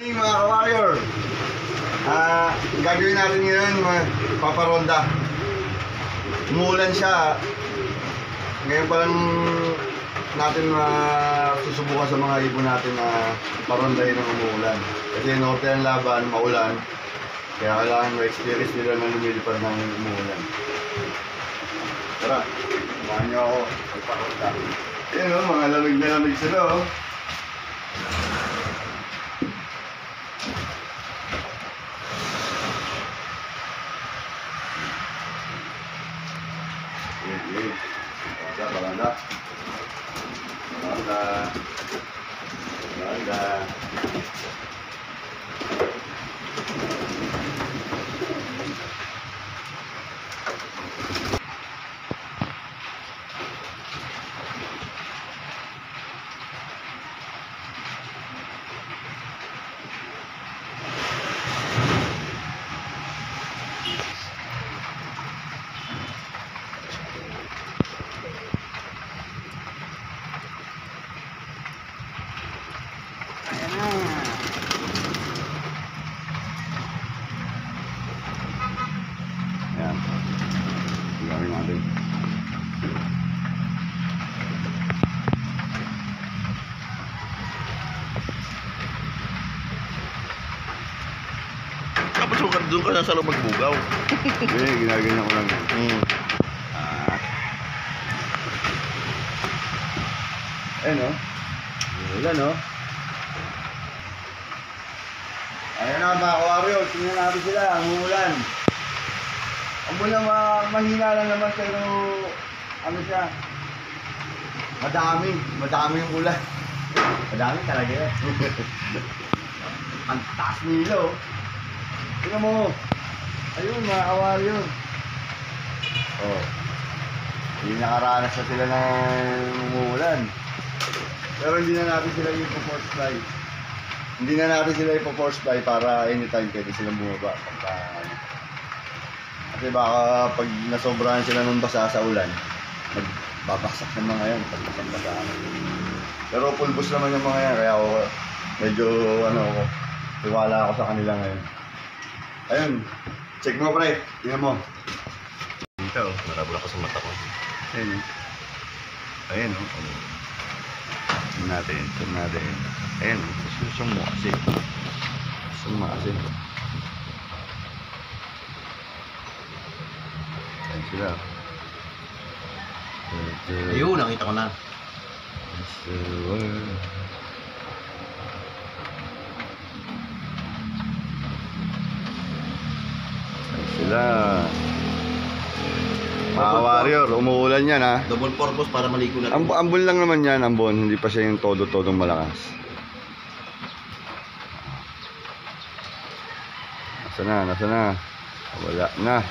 Mga ka-warrior, gagawin natin ngayon paparonda. Umuulan siya. Ngayon pa lang natin susubukan sa mga ibon natin na parondahin ng umuulan. Kasi norte ang laban, maulan. Kaya kailangan ma-experience nila na lumilipad ng umuulan. Tara, samahan niyo ako magparonda. Ayan o, mga lamig na lamig sila o. Baranda. Ayan. Gawin natin. Tapos doon ka na sa loob magbugaw. Hindi, ginaganyan ko lang yan. Ayan o. Ayan o. Ayan na mga ka-warrior, tingnan natin sila, ang umulan. Ang mula mahina lang naman pero ano siya, madami yung ulan. Madami talaga yan. Ang taas nila oh. Tingnan mo, ayun mga ka-warrior. Oh, hindi nakaranas na sila ng umulan. Pero hindi na natin sila ipo-force fly. Hindi na natin sila ipo-force fly para anytime pwede silang bumaba. Kasi baka pag nasobrahan sila ng basa sa ulan, magbabaksak ng mga yan pag basang-basaan. Pero pulbos naman yung mga yan, kaya ako medyo tiwala ako sa kanila ngayon. Ayun, check mo pre, tingnan mo. Ito, narabol ako sa mata ko. Ayun. Ayun o. Tingnan natin. Ayun, susung mo kasi. Ayun sila. Ayun, nakita ko na. Ayun sila. Mga warrior, umuulan yan ha. Double purpose para maligo na. Ambon lang naman yan, ambon. Hindi pa siya yung todo-todong malakas. Nasa na? Wala na.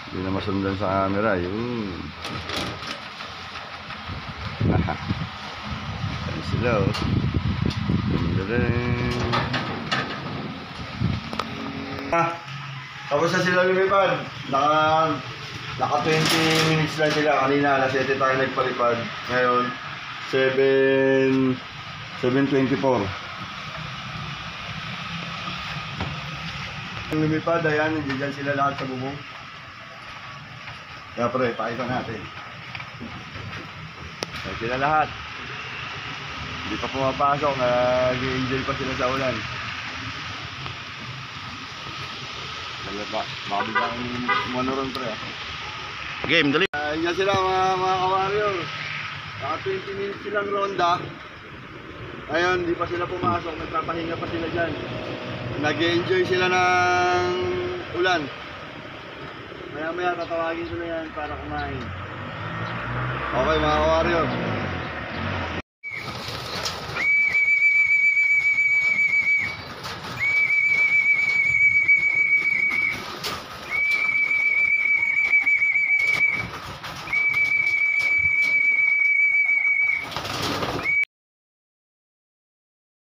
Hindi na masundan sa camera. Yun. Ayan sila oh. Tapos na sila lumipad. Naka 20 minutes lang sila. Kanina alas 7 tayo nagpalipad. Ngayon 7:24. Lumipad, ayan, nandiyan sila lahat sa bubong. Kaya pre, pakita natin. Ayan sila lahat. Hindi pa pumapasok, nag-enjoy pa sila sa ulan. Baka biglang manuron pre. Game, dali. Ayan sila mga ka-warrior. Naka 20 minutes silang ronda. Ngayon, hindi pa sila pumasok, nagpapahinga pa sila dyan. Nag-enjoy sila ng ulan. Maya-maya tatawagin ko na yan para kumain. Okay mga ka-warrior.